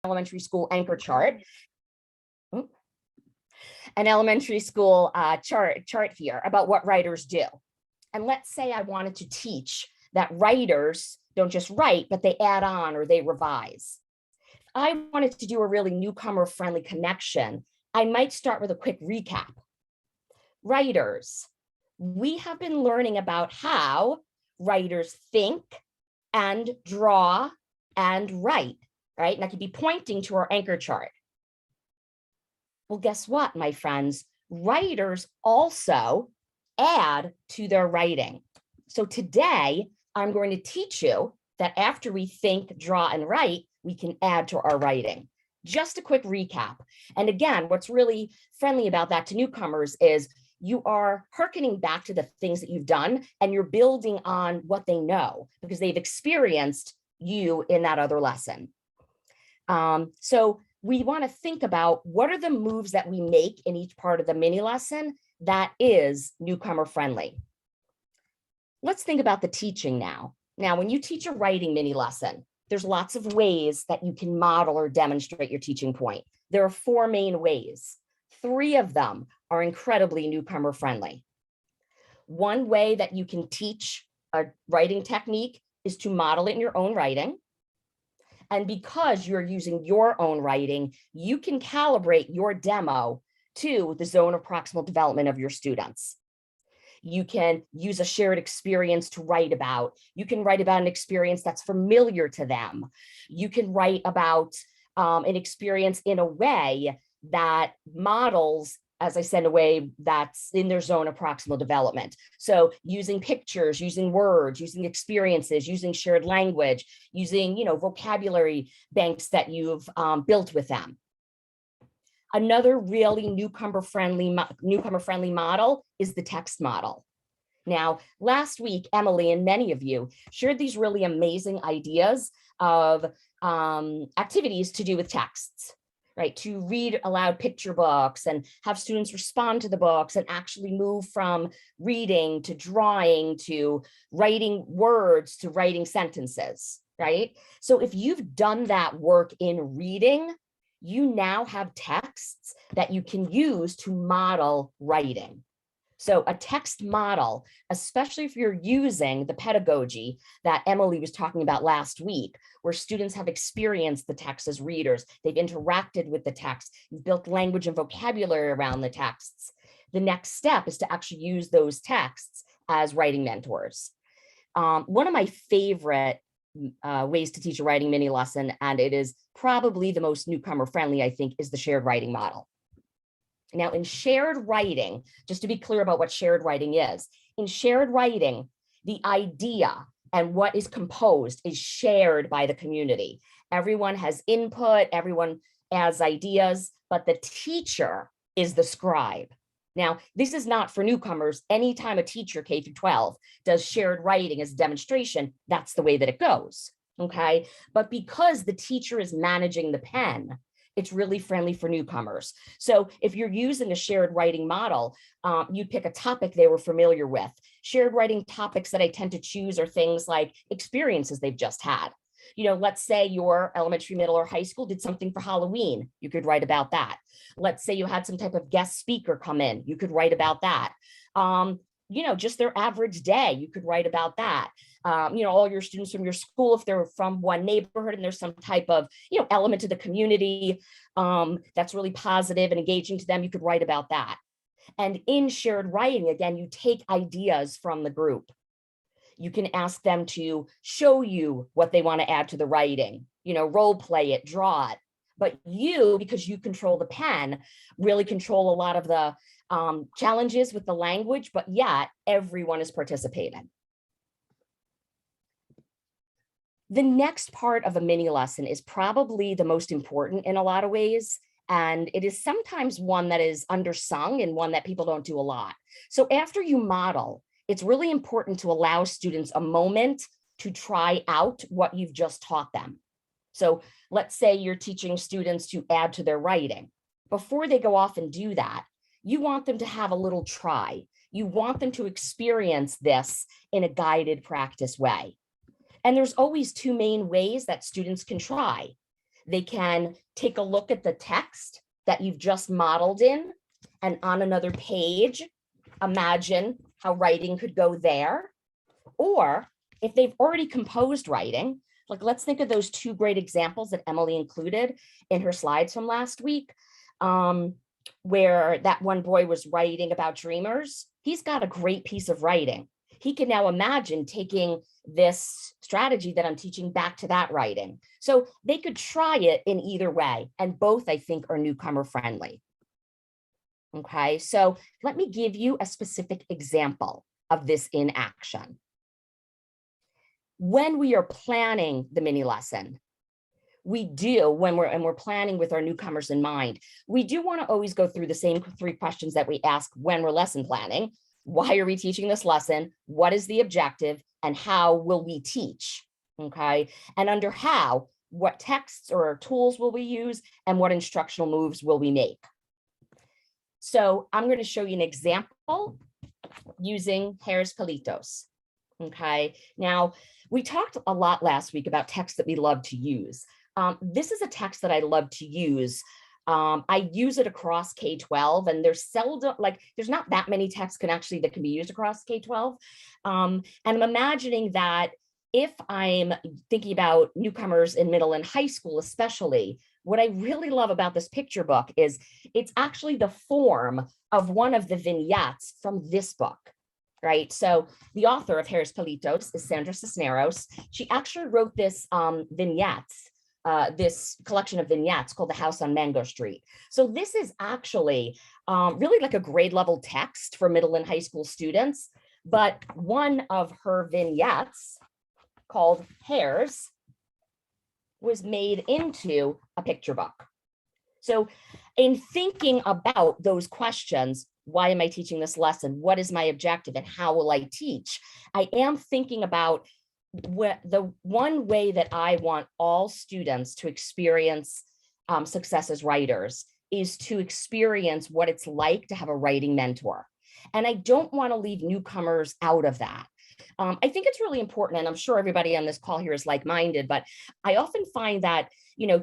elementary school anchor chart. An elementary school chart here about what writers do. And let's say I wanted to teach that writers don't just write, but they add on or they revise. If I wanted to do a really newcomer-friendly connection, I might start with a quick recap. Writers, we have been learning about how writers think and draw and write, right? And I could be pointing to our anchor chart. Well, guess what, my friends? Writers also add to their writing. So today, I'm going to teach you that after we think, draw, and write, we can add to our writing. Just a quick recap. And again, what's really friendly about that to newcomers is you are hearkening back to the things that you've done and you're building on what they know because they've experienced you in that other lesson. So we want to think about what are the moves that we make in each part of the mini lesson that is newcomer friendly. Let's think about the teaching now. Now, when you teach a writing mini lesson, there's lots of ways that you can model or demonstrate your teaching point. There are 4 main ways. 3 of them are incredibly newcomer friendly. One way that you can teach a writing technique is to model it in your own writing. And because you're using your own writing, you can calibrate your demo to the zone of proximal development of your students. You can use a shared experience to write about. You can write about an experience that's familiar to them. You can write about an experience in a way that models, as I said, a way that's in their zone of proximal development. So using pictures, using words, using experiences, using shared language, using, vocabulary banks that you've built with them. Another really newcomer-friendly model is the text model. Now, last week, Emily and many of you shared these really amazing ideas of activities to do with texts, right? To read aloud picture books and have students respond to the books and actually move from reading to drawing to writing words to writing sentences, right? So if you've done that work in reading, you now have texts that you can use to model writing. So a text model, especially if you're using the pedagogy that Emily was talking about last week, where students have experienced the text as readers, they've interacted with the text, you've built language and vocabulary around the texts. The next step is to actually use those texts as writing mentors. One of my favorite ways to teach a writing mini lesson, and it is probably the most newcomer friendly, I think, is the shared writing model. Now, in shared writing, just to be clear about what shared writing is, in shared writing, the idea and what is composed is shared by the community. Everyone has input, everyone has ideas, but the teacher is the scribe. Now, this is not for newcomers. Anytime a teacher K through 12 does shared writing as a demonstration, that's the way that it goes, okay? But because the teacher is managing the pen, it's really friendly for newcomers. So if you're using a shared writing model, you pick a topic they were familiar with. Shared writing topics that I tend to choose are things like experiences they've just had. Let's say your elementary, middle, or high school did something for Halloween. You could write about that. Let's say you had some type of guest speaker come in. You could write about that. Just their average day. You could write about that. All your students from your school, if they're from one neighborhood and there's some type of, element to the community that's really positive and engaging to them, you could write about that. And in shared writing, again, you take ideas from the group. You can ask them to show you what they want to add to the writing, role play it, draw it. But you, because you control the pen, really control a lot of the challenges with the language, but yet everyone is participating. The next part of a mini lesson is probably the most important in a lot of ways. And it is sometimes one that is undersung and one that people don't do a lot. So after you model, it's really important to allow students a moment to try out what you've just taught them. So let's say you're teaching students to add to their writing. Before they go off and do that, you want them to have a little try. You want them to experience this in a guided practice way. And there's always 2 main ways that students can try. They can take a look at the text that you've just modeled in, and on another page, imagine how writing could go there. Or if they've already composed writing, like let's think of those two great examples that Emily included in her slides from last week, where that one boy was writing about dreamers. He's got a great piece of writing. He can now imagine taking this strategy that I'm teaching back to that writing. So they could try it in either way, and both I think are newcomer friendly. Okay, so let me give you a specific example of this in action. When we are planning the mini lesson, we do, when we're planning with our newcomers in mind, we do want to always go through the same 3 questions that we ask when we're lesson planning. Why are we teaching this lesson? What is the objective? And how will we teach? Okay, and under how, what texts or tools will we use, and what instructional moves will we make? So I'm going to show you an example using Hares Palitos. Okay, now we talked a lot last week about texts that we love to use. This is a text that I love to use. I use it across K-12, and there's seldom, like, there's not that many texts that can be used across K-12. And I'm imagining that if I'm thinking about newcomers in middle and high school, especially, what I really love about this picture book is it's actually the form of one of the vignettes from this book. Right. So the author of Hares Palitos is Sandra Cisneros. She actually wrote this vignettes, this collection of vignettes called The House on Mango Street. So this is actually really like a grade level text for middle and high school students. But one of her vignettes called Hares was made into a picture book. So in thinking about those questions, why am I teaching this lesson? What is my objective, and how will I teach? I am thinking about the one way that I want all students to experience success as writers is to experience what it's like to have a writing mentor. And I don't want to leave newcomers out of that. I think it's really important, and I'm sure everybody on this call here is like-minded, but I often find that,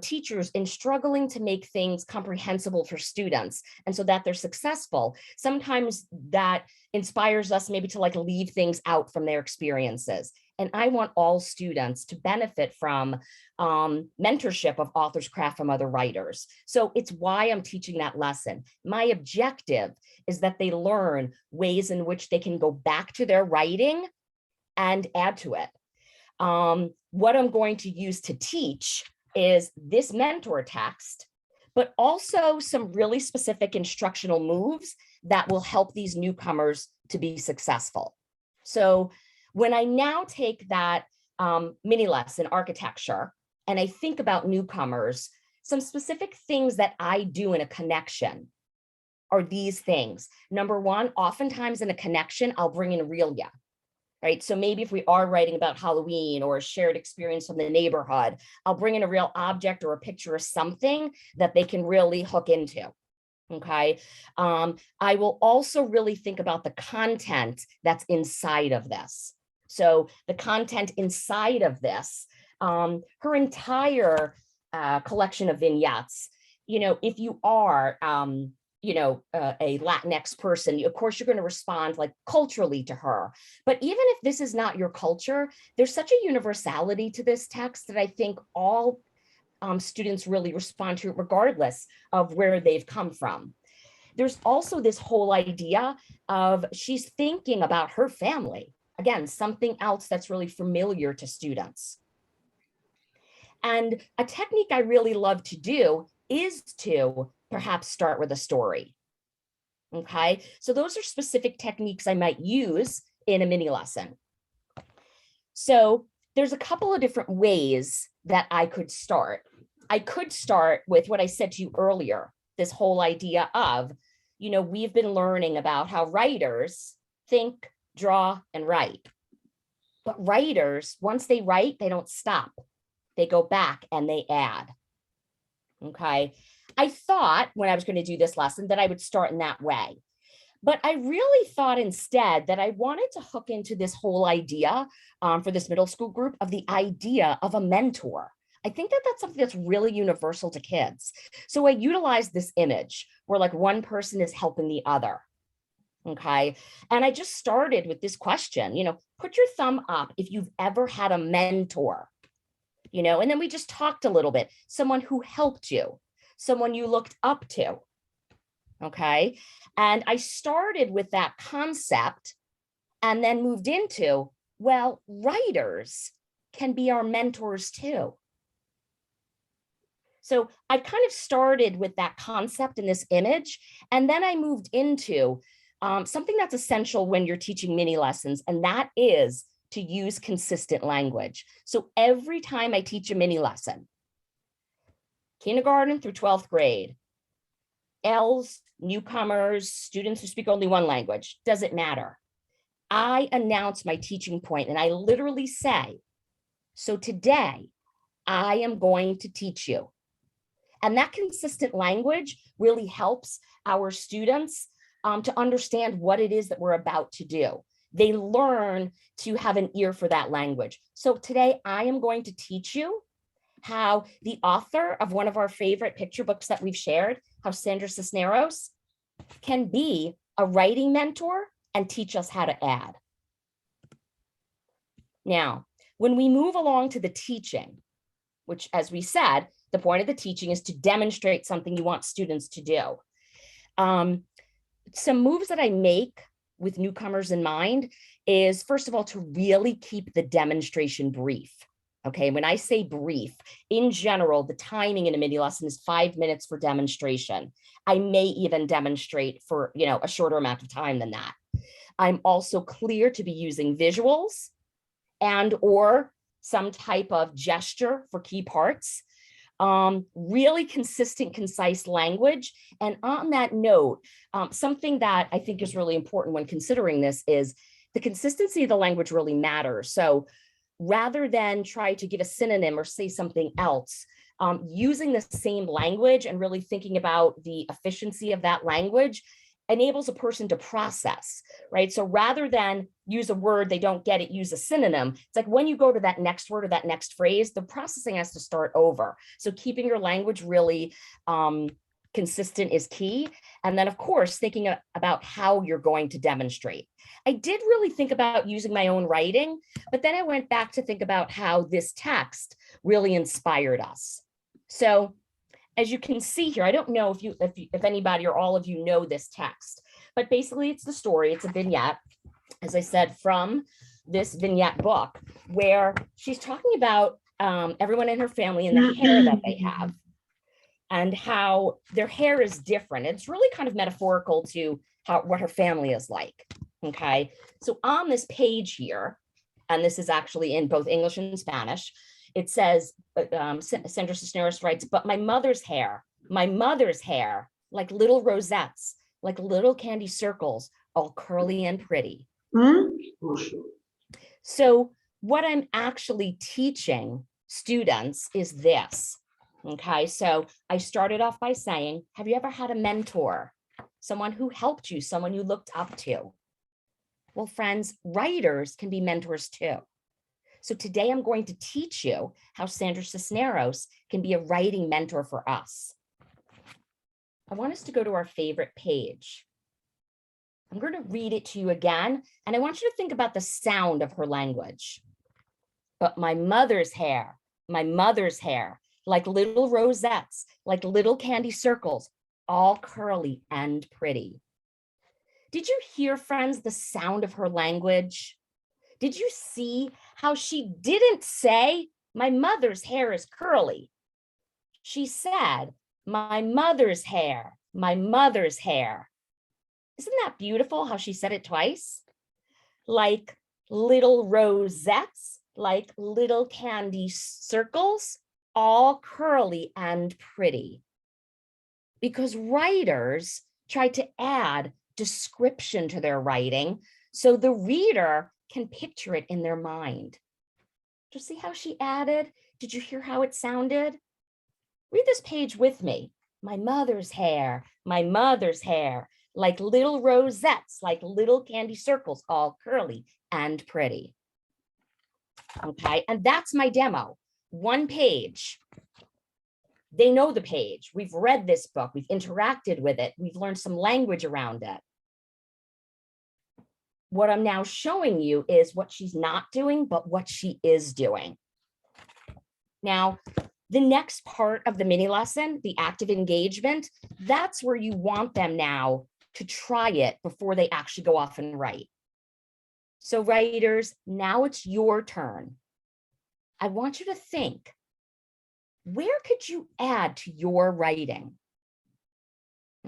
teachers, in struggling to make things comprehensible for students and so that they're successful, sometimes that inspires us maybe to leave things out from their experiences. And I want all students to benefit from mentorship of author's craft from other writers. So it's why I'm teaching that lesson. My objective is that they learn ways in which they can go back to their writing and add to it. What I'm going to use to teach is this mentor text, but also some really specific instructional moves that will help these newcomers to be successful. So when I now take that mini lesson, architecture, and I think about newcomers, some specific things that I do in a connection are these things. Number one, oftentimes in a connection, I'll bring in Aurelia. Right. So maybe if we are writing about Halloween or a shared experience from the neighborhood, I'll bring in a real object or a picture or something that they can really hook into. Okay. I will also really think about the content that's inside of this. So the content inside of this, her entire collection of vignettes, if you are, a Latinx person, of course, you're going to respond culturally to her. But even if this is not your culture, there's such a universality to this text that I think all students really respond to, regardless of where they've come from. There's also this whole idea of she's thinking about her family. Again, something else that's really familiar to students. And a technique I really love to do is to perhaps start with a story. Okay, so those are specific techniques I might use in a mini lesson. So there's a couple of different ways that I could start. I could start with what I said to you earlier, this whole idea of, we've been learning about how writers think, draw, and write. But writers, once they write, they don't stop. They go back and they add. Okay. I thought when I was going to do this lesson that I would start in that way. But I really thought instead that I wanted to hook into this whole idea for this middle school group of the idea of a mentor. I think that that's something that's really universal to kids. So I utilize this image where like one person is helping the other. Okay. And I just started with this question, put your thumb up if you've ever had a mentor, and then we just talked a little bit, someone who helped you, someone you looked up to. Okay. And I started with that concept and then moved into, well, writers can be our mentors too. So I kind of started with that concept in this image, and then I moved into something that's essential when you're teaching mini lessons, and that is to use consistent language. So every time I teach a mini lesson, kindergarten through 12th grade, L's, newcomers, students who speak only one language, doesn't matter. I announce my teaching point and I literally say, so today I am going to teach you. And that consistent language really helps our students to understand what it is that we're about to do. They learn to have an ear for that language. So today I am going to teach you how the author of one of our favorite picture books that we've shared, how Sandra Cisneros can be a writing mentor and teach us how to add. Now, when we move along to the teaching, which as we said, the point of the teaching is to demonstrate something you want students to do. Some moves that I make with newcomers in mind is, first of all, to really keep the demonstration brief. Okay, when I say brief, in general, the timing in a mini lesson is 5 minutes for demonstration. I may even demonstrate for, a shorter amount of time than that. I'm also clear to be using visuals and or some type of gesture for key parts. Really consistent, concise language. And on that note, something that I think is really important when considering this is the consistency of the language really matters. So rather than try to give a synonym or say something else, using the same language and really thinking about the efficiency of that language enables a person to process, right? So rather than use a word, they don't get it, use a synonym. It's like when you go to that next word or that next phrase, the processing has to start over. So keeping your language really consistent is key. And then of course, thinking about how you're going to demonstrate. I did really think about using my own writing, but then I went back to think about how this text really inspired us. So as you can see here, I don't know if anybody or all of you know this text, but basically it's the story, it's a vignette, as I said, from this vignette book, where she's talking about everyone in her family and the hair that they have and how their hair is different. It's really kind of metaphorical to what her family is like, okay? So on this page here, and this is actually in both English and Spanish, it says, Sandra Cisneros writes, but my mother's hair, like little rosettes, like little candy circles, all curly and pretty. So what I'm actually teaching students is this, okay? So I started off by saying, have you ever had a mentor? Someone who helped you, someone you looked up to? Well, friends, writers can be mentors too. So today I'm going to teach you how Sandra Cisneros can be a writing mentor for us. I want us to go to our favorite page. I'm going to read it to you again, and I want you to think about the sound of her language. But my mother's hair, like little rosettes, like little candy circles, all curly and pretty. Did you hear, friends, the sound of her language? Did you see how she didn't say, my mother's hair is curly? She said, my mother's hair, my mother's hair. Isn't that beautiful how she said it twice? Like little rosettes, like little candy circles, all curly and pretty. Because writers try to add description to their writing so the reader can picture it in their mind. Did you see how she added? Did you hear how it sounded? Read this page with me. My mother's hair, like little rosettes, like little candy circles, all curly and pretty. Okay, and that's my demo. one page. They know the page. We've read this book. We've interacted with it. We've learned some language around it. What I'm now showing you is what she's not doing, but what she is doing. Now, the next part of the mini lesson, the active engagement, that's where you want them now to try it before they actually go off and write. So writers, now it's your turn. I want you to think, where could you add to your writing?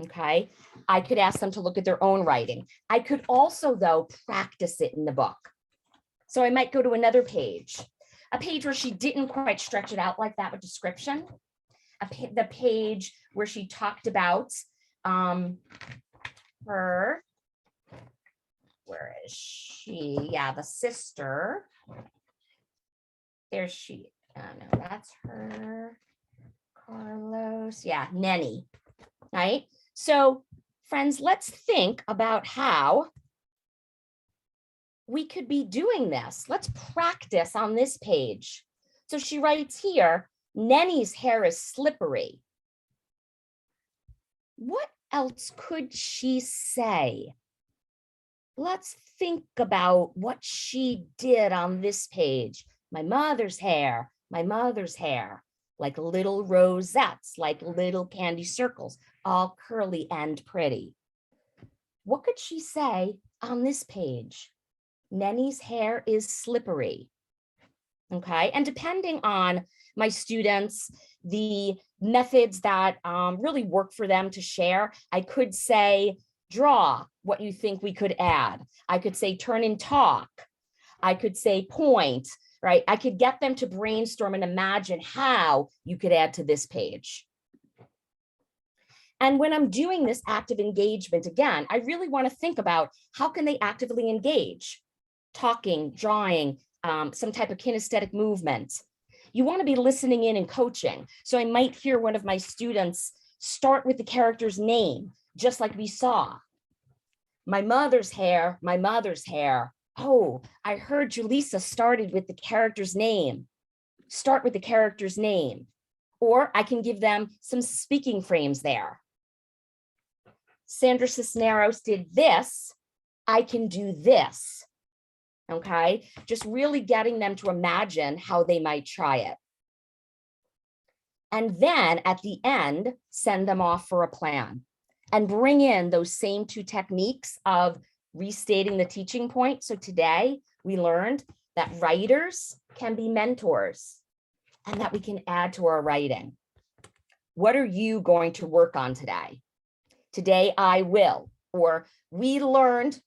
Okay, I could ask them to look at their own writing. I could also, though, practice it in the book. So I might go to another page, a page where she didn't quite stretch it out like that with description, the page where she talked about her, where is she? Yeah, the sister. There's she. Oh, no, that's her. Carlos. Yeah, Nenny. Right? So, friends, let's think about how we could be doing this. Let's practice on this page. So she writes here, Nenny's hair is slippery. What else could she say? Let's think about what she did on this page. My mother's hair, like little rosettes, like little candy circles, all curly and pretty. What could she say on this page? Nenny's hair is slippery. Okay, and depending on my students, the methods that really work for them to share, I could say, draw what you think we could add. I could say, turn and talk. I could say, point, right? I could get them to brainstorm and imagine how you could add to this page. And when I'm doing this active engagement, again, I really want to think about how can they actively engage? Talking, drawing, some type of kinesthetic movement. You want to be listening in and coaching. So I might hear one of my students start with the character's name, just like we saw. My mother's hair, my mother's hair. Oh, I heard Julissa started with the character's name. Start with the character's name. Or I can give them some speaking frames there. Sandra Cisneros did this. I can do this. Okay, just really getting them to imagine how they might try it. And then at the end, send them off for a plan and bring in those same two techniques of restating the teaching point. So today we learned that writers can be mentors and that we can add to our writing. What are you going to work on today? Today I will, or we learned,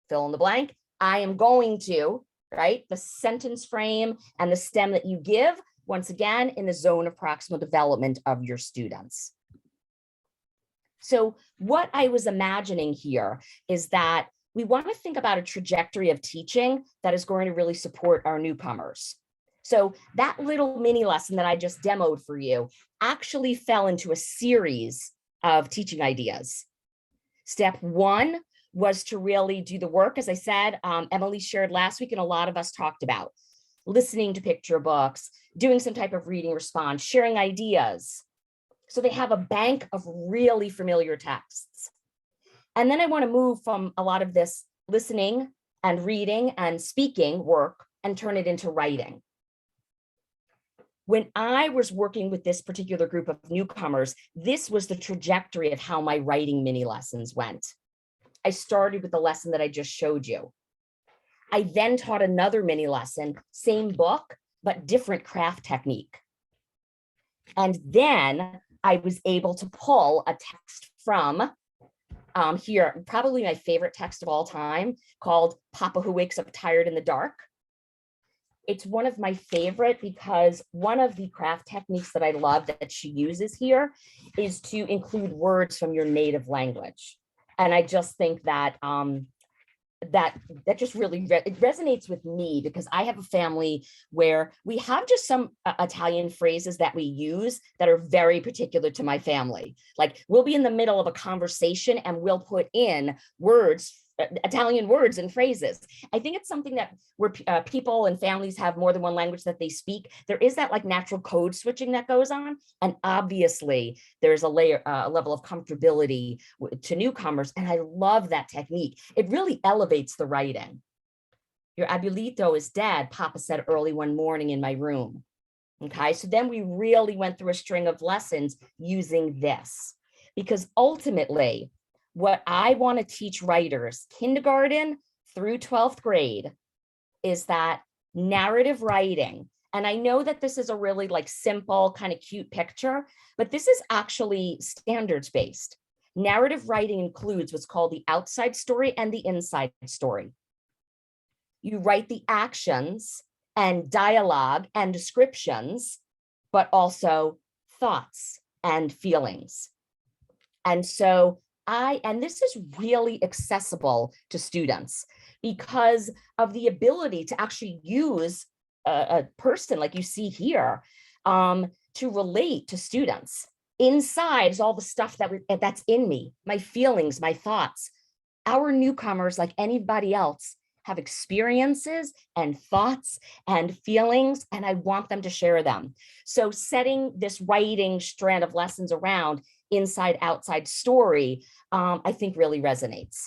fill in the blank, I am going to, right? The sentence frame and the stem that you give, once again, in the zone of proximal development of your students. So what I was imagining here is that we want to think about a trajectory of teaching that is going to really support our newcomers. So that little mini lesson that I just demoed for you actually fell into a series of teaching ideas. Step one was to really do the work, as I said, Emily shared last week, and a lot of us talked about listening to picture books, doing some type of reading response, sharing ideas. So they have a bank of really familiar texts. And then I want to move from a lot of this listening and reading and speaking work and turn it into writing. When I was working with this particular group of newcomers, this was the trajectory of how my writing mini lessons went. I started with the lesson that I just showed you. I then taught another mini lesson, same book, but different craft technique. And then I was able to pull a text from here, probably my favorite text of all time, called Papa Who Wakes Up Tired in the Dark. It's one of my favorite because one of the craft techniques that I love that she uses here is to include words from your native language. And I just think that that just really it resonates with me because I have a family where we have just some Italian phrases that we use that are very particular to my family. Like we'll be in the middle of a conversation and we'll put in words Italian words and phrases. I think it's something that where people and families have more than one language that they speak. There is that like natural code switching that goes on. And obviously there's a level of comfortability to newcomers. And I love that technique. It really elevates the writing. Your abuelito is dead, Papa said early one morning in my room. Okay, so then we really went through a string of lessons using this, because ultimately what I want to teach writers, kindergarten through 12th grade, is that narrative writing. And I know that this is a really like simple kind of cute picture, but this is actually standards based. Narrative writing includes what's called the outside story and the inside story. You write the actions and dialogue and descriptions, but also thoughts and feelings. And so and this is really accessible to students because of the ability to actually use a person like you see here to relate to students. Inside is all the stuff that's in me, my feelings, my thoughts. Our newcomers, like anybody else, have experiences and thoughts and feelings, and I want them to share them. So setting this writing strand of lessons around inside outside story, I think really resonates.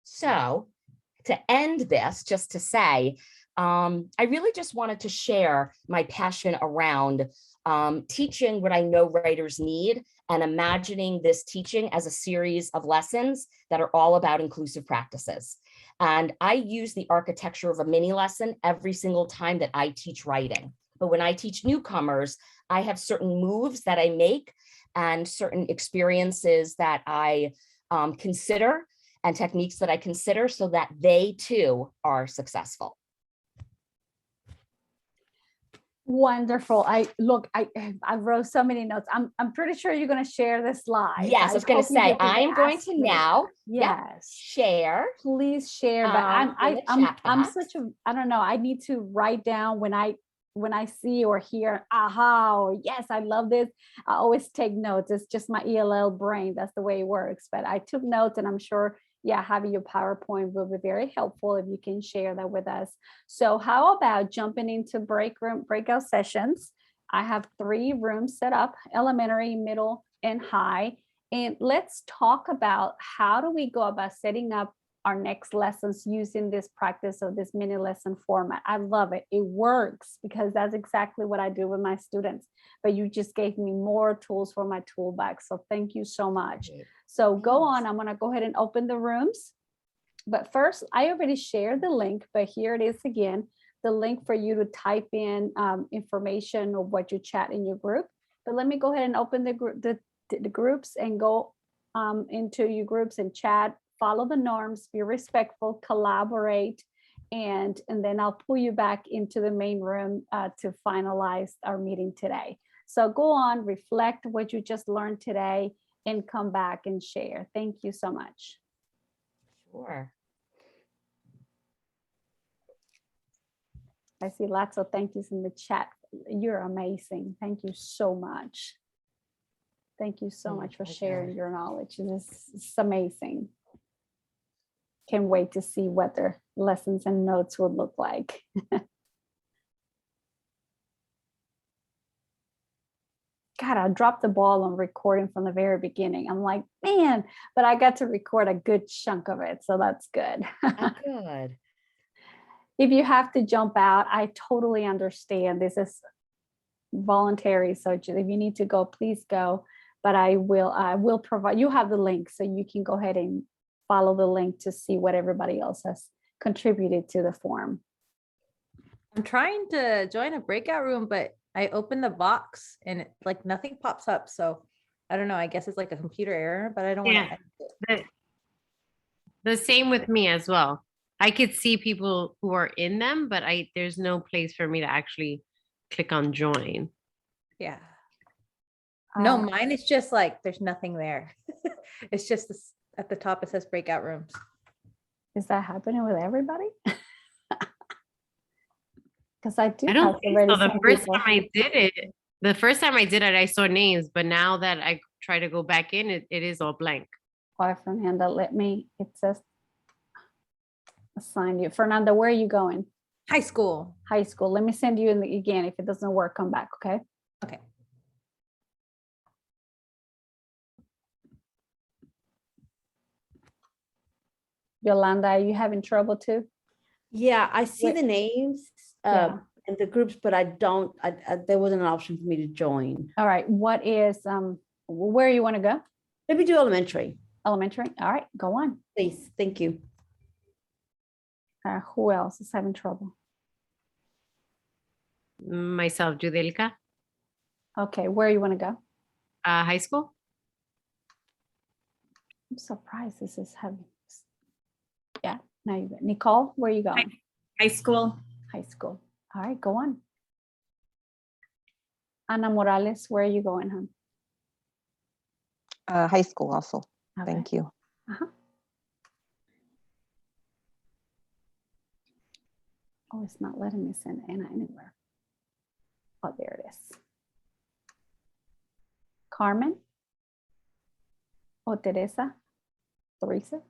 So to end this, just to say, I really just wanted to share my passion around teaching what I know writers need and imagining this teaching as a series of lessons that are all about inclusive practices. And I use the architecture of a mini lesson every single time that I teach writing. But when I teach newcomers, I have certain moves that I make and certain experiences that I consider and techniques that I consider so that they too are successful. Wonderful. I wrote so many notes. I'm pretty sure you're going to share this live. Yes, I was going to say I'm going to now. Yes, share. Please share. But I'm such a, I don't know. I need to write down when I see or hear aha, or yes, I love this. I always take notes. It's just my ELL brain. That's the way it works. But I took notes, and I'm sure, yeah, having your PowerPoint will be very helpful if you can share that with us. So how about jumping into breakout sessions? I have 3 rooms set up: elementary, middle, and high. And let's talk about how do we go about setting up our next lessons using this practice of this mini lesson format. I love it. It works because that's exactly what I do with my students. But you just gave me more tools for my toolbox. So thank you so much. So go on. I'm going to go ahead and open the rooms. But first, I already shared the link, but here it is again, the link for you to type in information of what you chat in your group. But let me go ahead and open the groups and go into your groups and chat. Follow the norms, be respectful, collaborate, and then I'll pull you back into the main room to finalize our meeting today. So go on, reflect what you just learned today, and come back and share. Thank you so much. Sure. I see lots of thank yous in the chat. You're amazing. Thank you so much. Thank you so much for sharing your knowledge. It's amazing. Can't wait to see what their lessons and notes would look like. God, I dropped the ball on recording from the very beginning. I'm like, man, but I got to record a good chunk of it. So that's good. Good. If you have to jump out, I totally understand. This is voluntary. So if you need to go, please go. But I will provide, you have the link, so you can go ahead and follow the link to see what everybody else has contributed to the form. I'm trying to join a breakout room, but I open the box and like nothing pops up. So I don't know. I guess it's like a computer error, but I don't want to. The same with me as well. I could see people who are in them, but there's no place for me to actually click on join. Yeah. No, mine is just like there's nothing there. It's just this, at the top it says breakout rooms. Is that happening with everybody? Because I do. I don't think so. The first time I did it, I saw names, but now that I try to go back in, it is all blank. Why, Fernanda, it says assign you. Fernanda, where are you going? High school. High school. Let me send you in again. If it doesn't work, come back, okay? Okay. Yolanda, are you having trouble too? Yeah, I see Wait. the names Yeah. and the groups, but I don't, there wasn't an option for me to join. All right. What is, where you want to go? Maybe do elementary, Elementary. All right, go on. please. Thank you. Who else is having trouble? Myself, Judelica, Okay, where you want to go? high school. I'm surprised this is having. Yeah, now you go. Nicole, where are you going? High school. High school. All right, go on. Ana Morales, where are you going, hon? High school also. Okay. Thank you. Uh-huh. Oh, it's not letting me send Anna anywhere. Oh, there it is. Carmen? Oh, Teresa? Teresa?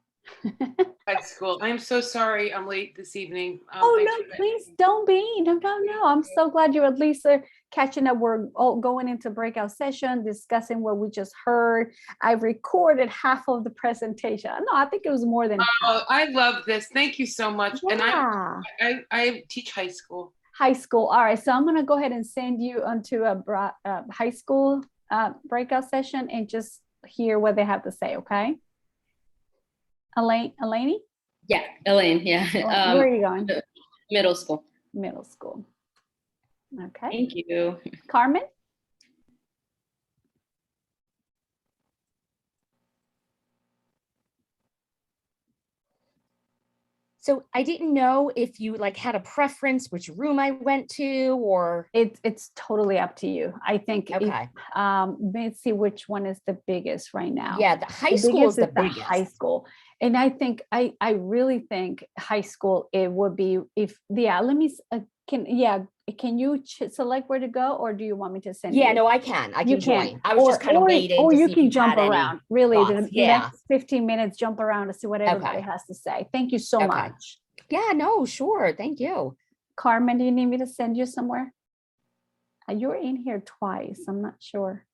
High school. I'm so sorry I'm late this evening. Oh, thanks no, for- please don't be. No. I'm so glad you're at least catching up. We're all going into breakout session, discussing what we just heard. I recorded half of the presentation. No, I think it was more than half. Oh, I love this. Thank you so much. And Yeah. I teach high school. High school. All right. So I'm going to go ahead and send you onto a high school breakout session and just hear what they have to say. Okay. Eleni? Yeah, Elaine, yeah. Where are you going? Middle school. Middle school. Okay. Thank you. Carmen? So I didn't know if you like had a preference, which room I went to, or It's totally up to you. I think. okay. Let's see which one is the biggest right now. Yeah, the high The school is biggest the the high biggest. school. And I think I really think high school it would be let me can you select where to go, or do you want me to send you? Yeah, no, I can. I You can can. join. I was just kind of waiting. Or to you see if can jump had any around. Really, thoughts. the Yeah. next 15 minutes, jump around to see what everybody Okay. has to say. Thank you so Okay. much. Yeah, no, sure. Thank you. Carmen, do you need me to send you somewhere? You're in here twice. I'm not sure.